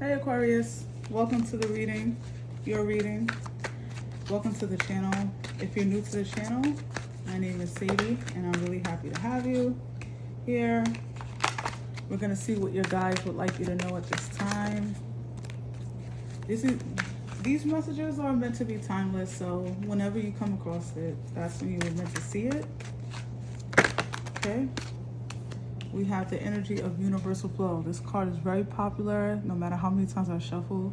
Hey Aquarius, welcome to the reading, your reading. Welcome to the channel. If you're new to the channel, my name is Sadie and I'm really happy to have you here. We're going to see what your guides would like you to know at this time. These messages are meant to be timeless, so whenever you come across it, that's when you were meant to see it. Okay? We have the energy of universal flow. This card is very popular, no matter how many times I shuffle.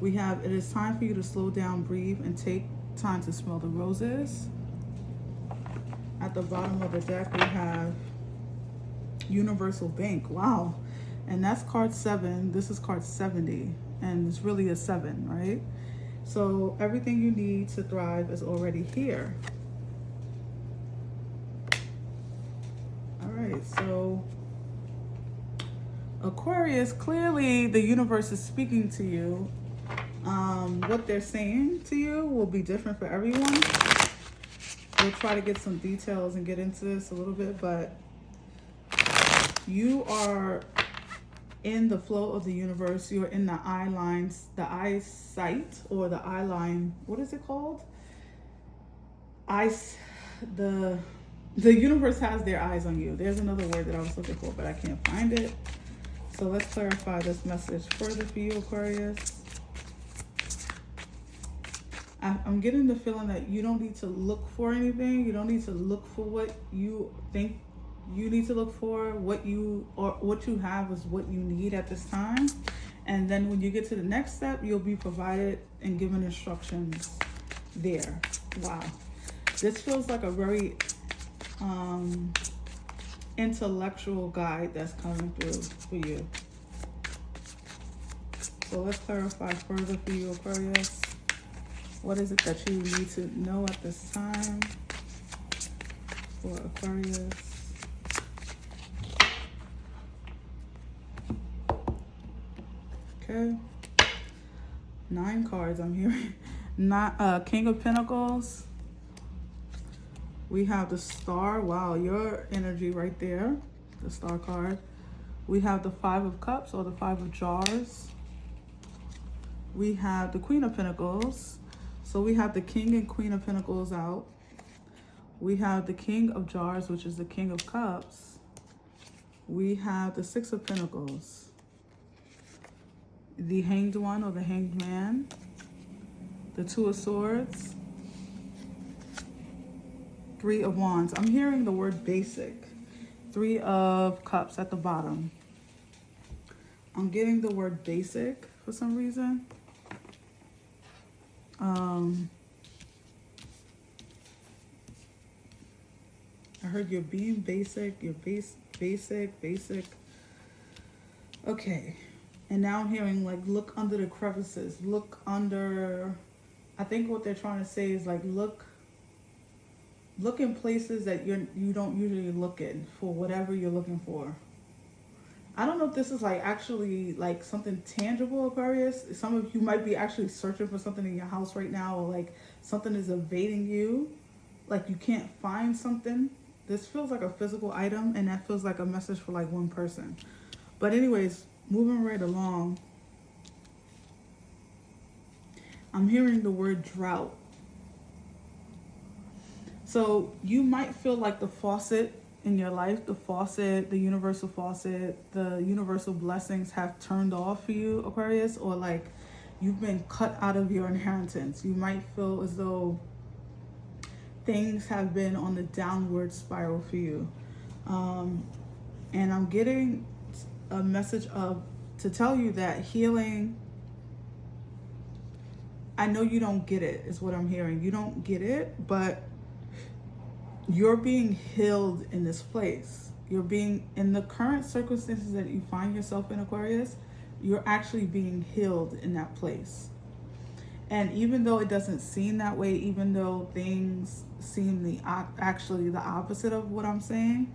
We have, it is time for you to slow down, breathe, and take time to smell the roses. At the bottom of the deck, we have Universal Bank. Wow. And that's card 7. This is card 70. And it's really a 7, right? So everything you need to thrive is already here. Alright, so Aquarius, clearly the universe is speaking to you. What they're saying to you will be different for everyone. We'll try to get some details and get into this a little bit, but you are in the flow of the universe. You're in the eye lines, the eyesight, or the eye line. What is it called? The universe has their eyes on you. There's another word that I was looking for, but I can't find it. So let's clarify this message further for you, Aquarius. I'm getting the feeling that you don't need to look for anything. You don't need to look for what you think you need to look for. What you have is what you need at this time. And then when you get to the next step, you'll be provided and given instructions there. Wow. This feels like a very intellectual guide that's coming through for you. So let's clarify further for you, Aquarius. What is it that you need to know at this time for Aquarius? Okay. 9 cards I'm hearing. Not King of Pentacles. We have the Star. Wow, your energy right there. The Star card. We have the 5 of Cups or the 5 of Jars. We have the Queen of Pentacles. So we have the King and Queen of Pentacles out. We have the King of Jars, which is the King of Cups. We have the 6 of Pentacles. The Hanged One or the Hanged Man. The 2 of Swords. 3 of Wands. I'm hearing the word basic. 3 of Cups at the bottom. I'm getting the word basic for some reason. I heard you're being basic, you're basic. Okay. And now I'm hearing like look under the crevices, look under, I think what they're trying to say is like look in places that you don't usually look in for whatever you're looking for. I don't know if this is like actually like something tangible, Aquarius. Some of you might be actually searching for something in your house right now, or like something is evading you, like you can't find something. This feels like a physical item, and that feels like a message for like one person. But anyways, moving right along, I'm hearing the word drought. So you might feel like the faucet in your life, the faucet, the universal faucet, the universal blessings have turned off for you, Aquarius, or like you've been cut out of your inheritance. You might feel as though things have been on the downward spiral for you. And I'm getting a message to tell you that healing, I know you don't get it, is what I'm hearing. You don't get it, but you're being healed in this place. You're being, in the current circumstances that you find yourself in, Aquarius, you're actually being healed in that place. And even though it doesn't seem that way, even though things seem actually the opposite of what I'm saying,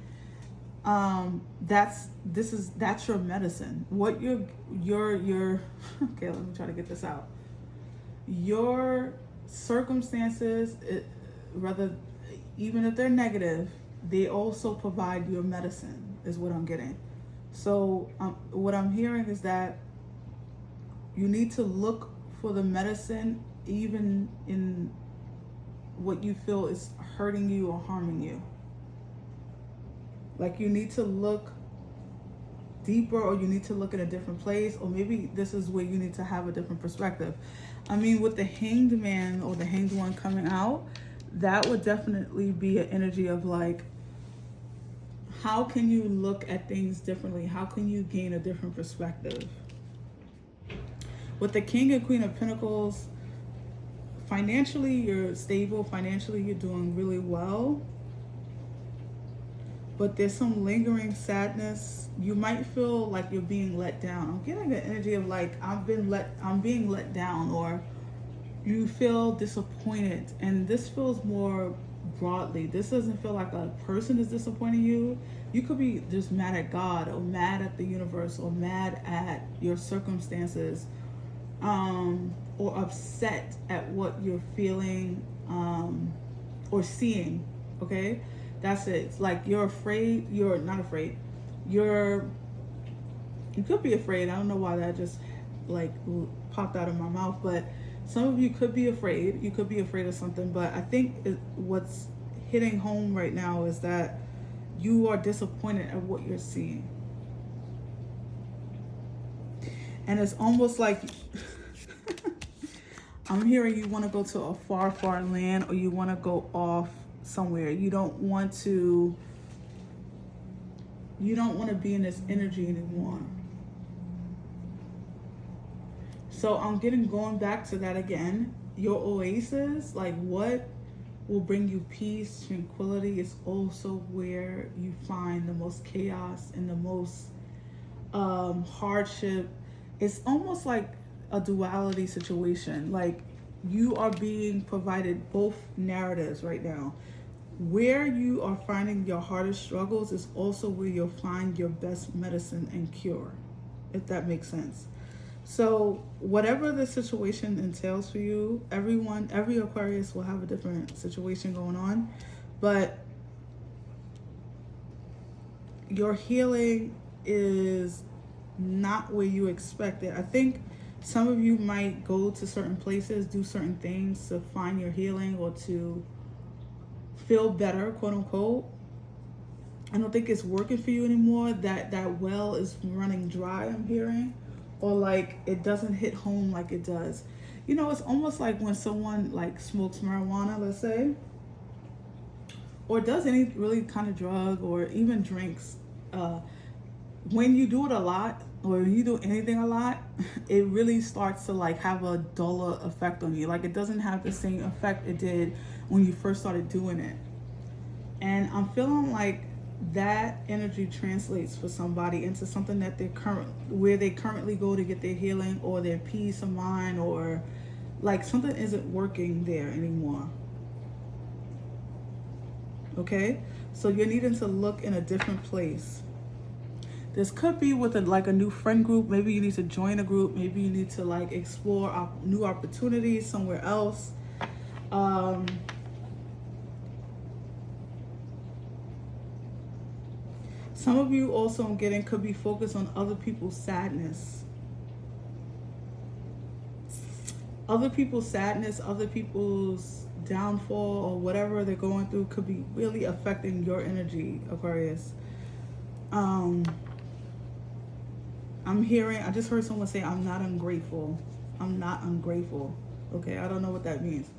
that's your medicine. What your okay, let me try to get this out. Your circumstances, even if they're negative, they also provide your medicine, is what I'm getting. So what I'm hearing is that you need to look for the medicine even in what you feel is hurting you or harming you. Like you need to look deeper, or you need to look in a different place, or maybe this is where you need to have a different perspective. I mean, with the Hanged Man or the Hanged One coming out, that would definitely be an energy of like, how can you look at things differently? How can you gain a different perspective? With the King and Queen of Pentacles, financially you're stable, financially you're doing really well, but there's some lingering sadness. You might feel like you're being let down. I'm getting the energy of like, I'm being let down, or you feel disappointed. And this feels more broadly. This doesn't feel like a person is disappointing you. You could be just mad at God, or mad at the universe, or mad at your circumstances, or upset at what you're feeling, or seeing. Okay, that's it. It's like you're afraid. You're not afraid. You could be afraid. I don't know why that just like popped out of my mouth, but some of you could be afraid. You could be afraid of something, but I think what's hitting home right now is that you are disappointed at what you're seeing. And it's almost like I'm hearing you want to go to a far, far land, or you want to go off somewhere. You don't want to be in this energy anymore. So I'm going back to that again. Your oasis, like what will bring you peace, tranquility, is also where you find the most chaos and the most hardship. It's almost like a duality situation. Like you are being provided both narratives right now. Where you are finding your hardest struggles is also where you'll find your best medicine and cure, if that makes sense. So whatever the situation entails for you, every Aquarius will have a different situation going on, but your healing is not where you expect it. I think some of you might go to certain places, do certain things to find your healing or to feel better, quote unquote. I don't think it's working for you anymore. That well is running dry, I'm hearing. Or like it doesn't hit home like it does. You know, it's almost like when someone like smokes marijuana, let's say, or does any really kind of drug, or even drinks. When you do it a lot, or you do anything a lot, it really starts to like have a duller effect on you. Like it doesn't have the same effect it did when you first started doing it. And I'm feeling like that energy translates for somebody into something that where they currently go to get their healing or their peace of mind, or like something isn't working there anymore. Okay, so you're needing to look in a different place. This could be with like a new friend group. Maybe you need to join a group. Maybe you need to like explore new opportunities somewhere else. Some of you also, I'm getting, could be focused on other people's sadness. Other people's sadness, other people's downfall, or whatever they're going through could be really affecting your energy, Aquarius. I just heard someone say, I'm not ungrateful. I'm not ungrateful. Okay, I don't know what that means.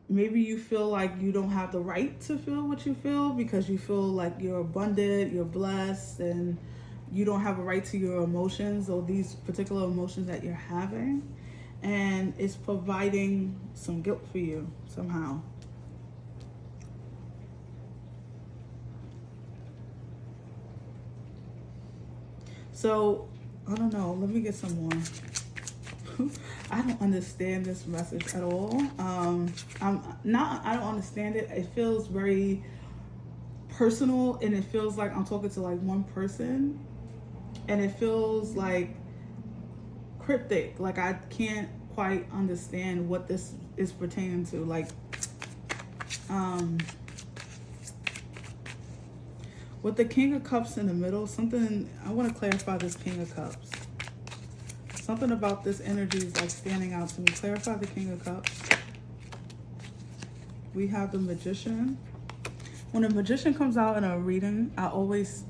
Maybe you feel like you don't have the right to feel what you feel because you feel like you're abundant, you're blessed, and you don't have a right to your emotions or these particular emotions that you're having. And it's providing some guilt for you somehow. So, I don't know. Let me get some more. I don't understand this message at all. I don't understand it. It feels very personal, and it feels like I'm talking to like one person, and it feels like cryptic. Like I can't quite understand what this is pertaining to. Like, with the King of Cups in the middle, I want to clarify this King of Cups. Something about this energy is like standing out to me. Clarify the King of Cups. We have the Magician. When a magician comes out in a reading, I always,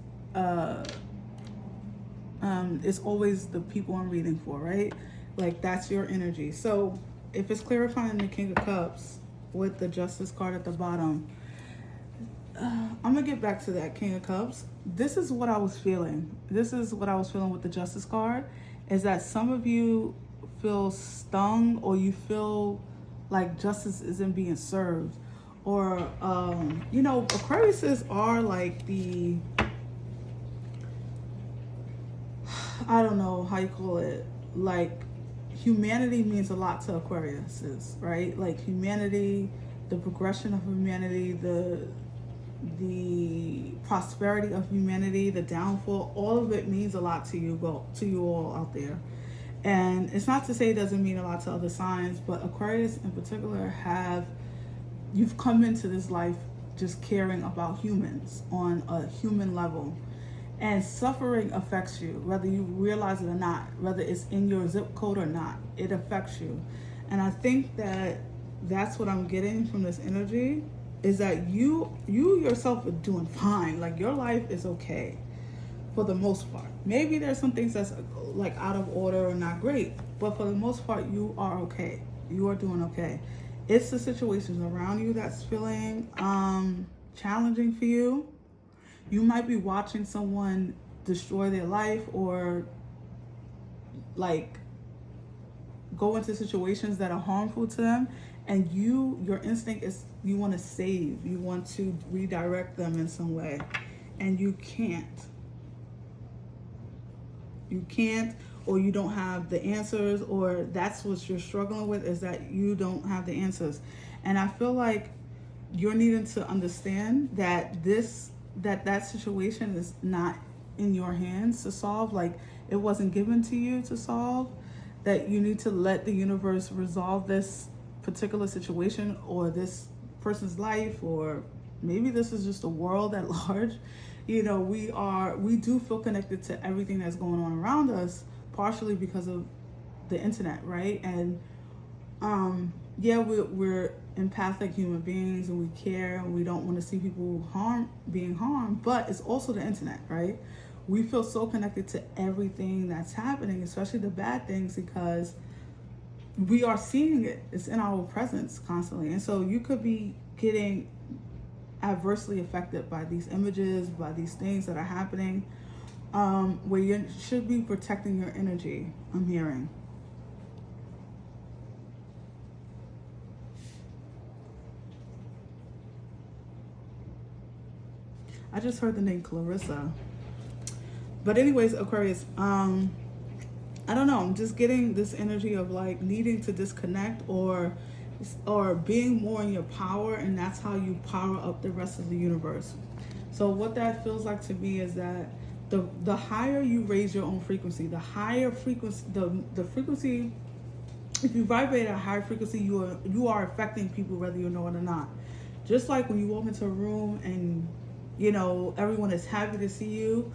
it's always the people I'm reading for, right? Like that's your energy. So if it's clarifying the King of Cups with the Justice card at the bottom, I'm gonna get back to that King of Cups. This is what I was feeling. This is what I was feeling with the Justice card, is that some of you feel stung, or you feel like justice isn't being served, or you know, Aquariuses are like the, I don't know how you call it, like humanity means a lot to Aquariuses, right? Like humanity, the progression of humanity, the prosperity of humanity, the downfall, all of it means a lot to you all out there. And it's not to say it doesn't mean a lot to other signs, but Aquarius in particular you've come into this life just caring about humans on a human level. And suffering affects you, whether you realize it or not, whether it's in your zip code or not, it affects you. And I think that that's what I'm getting from this energy, is that you yourself are doing fine. Like your life is okay for the most part. Maybe there's some things that's like out of order or not great, but for the most part, you are okay. You are doing okay. It's the situations around you that's feeling challenging for you. You might be watching someone destroy their life, or like go into situations that are harmful to them, and your instinct is you want to save, you want to redirect them in some way, and you can't, or you don't have the answers, or that's what you're struggling with, is that you don't have the answers. And I feel like you're needing to understand that that situation is not in your hands to solve. Like it wasn't given to you to solve, that you need to let the universe resolve this particular situation, or this person's life, or maybe this is just the world at large. You know, we do feel connected to everything that's going on around us, partially because of the internet, right? And yeah, we're empathic human beings, and we care, and we don't want to see people being harmed, but it's also the internet, right? We feel so connected to everything that's happening, especially the bad things, because we are seeing it. It's in our presence constantly. And so you could be getting adversely affected by these images, by these things that are happening, where you should be protecting your energy, I'm hearing. I just heard the name Clarissa. But anyways, Aquarius, I don't know, I'm just getting this energy of like needing to disconnect, or being more in your power, and that's how you power up the rest of the universe. So what that feels like to me is that the higher you raise your own frequency, the higher frequency, the frequency, if you vibrate at a higher frequency, you are affecting people whether you know it or not. Just like when you walk into a room and you know everyone is happy to see you,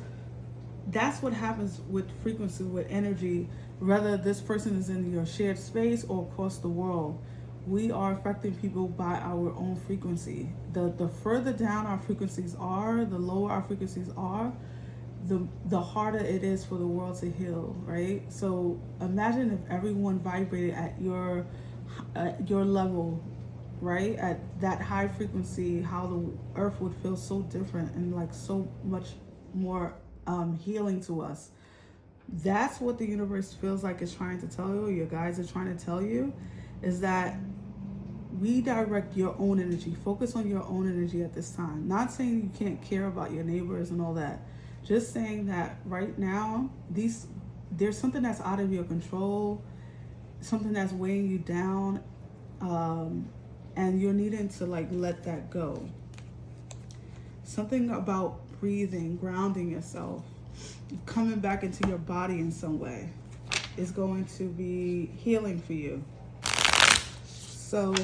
that's what happens with frequency, with energy, whether this person is in your shared space or across the world. We are affecting people by our own frequency. The further down our frequencies are, the lower our frequencies are, the harder it is for the world to heal, right? So imagine if everyone vibrated at your level, right? At that high frequency, how the earth would feel so different, and like so much more healing to us. That's what the universe feels like it's trying to tell you, your guides are trying to tell you, is that redirect your own energy. Focus on your own energy at this time. Not saying you can't care about your neighbors and all that. Just saying that right now, there's something that's out of your control, something that's weighing you down, and you're needing to like let that go. Something about breathing, grounding yourself, coming back into your body in some way is going to be healing for you. So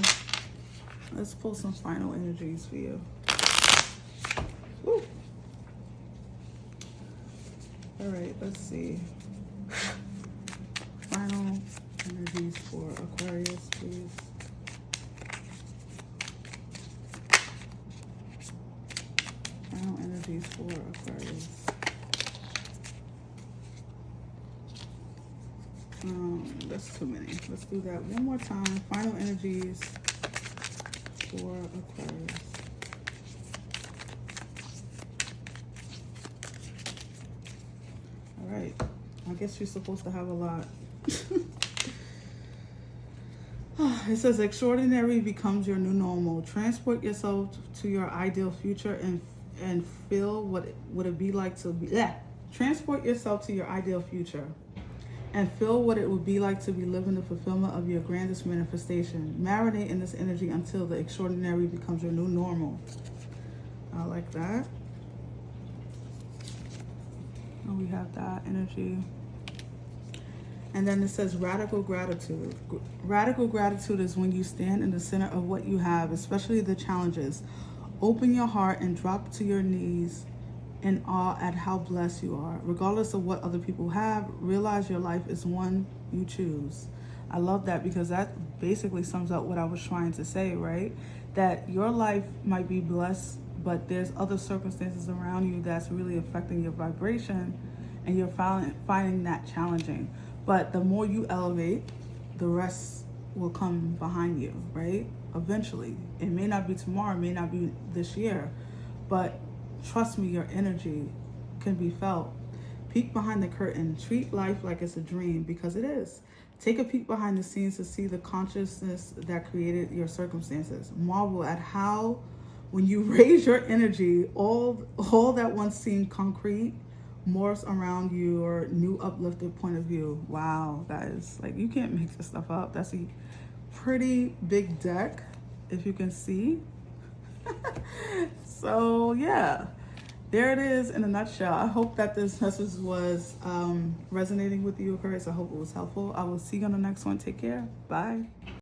let's pull some final energies for you. Woo. All right, let's see. That's too many. Let's do that one more time. Final energies for Aquarius. All right. I guess you're supposed to have a lot. It says extraordinary becomes your new normal. Transport yourself to your ideal future and feel what it be like to be. Transport yourself to your ideal future and feel what it would be like to be living the fulfillment of your grandest manifestation. Marinate in this energy until the extraordinary becomes your new normal. I like that. And we have that energy. And then it says radical gratitude. Radical gratitude is when you stand in the center of what you have, especially the challenges. Open your heart and drop to your knees in awe at how blessed you are. Regardless of what other people have, realize your life is one you choose. I love that because that basically sums up what I was trying to say, right? That your life might be blessed, but there's other circumstances around you that's really affecting your vibration, and you're finding that challenging. But the more you elevate, the rest will come behind you, right? Eventually. It may not be tomorrow, it may not be this year, but trust me, your energy can be felt. Peek behind the curtain. Treat life like it's a dream, because it is. Take a peek behind the scenes to see the consciousness that created your circumstances. Marvel at how, when you raise your energy, all that once seemed concrete morphs around your new uplifted point of view. Wow, that is like, you can't make this stuff up. That's a pretty big deck, if you can see. So yeah, there it is in a nutshell. I hope that this message was resonating with you, Aquarius. I hope it was helpful. I will see you on the next one. Take care. Bye.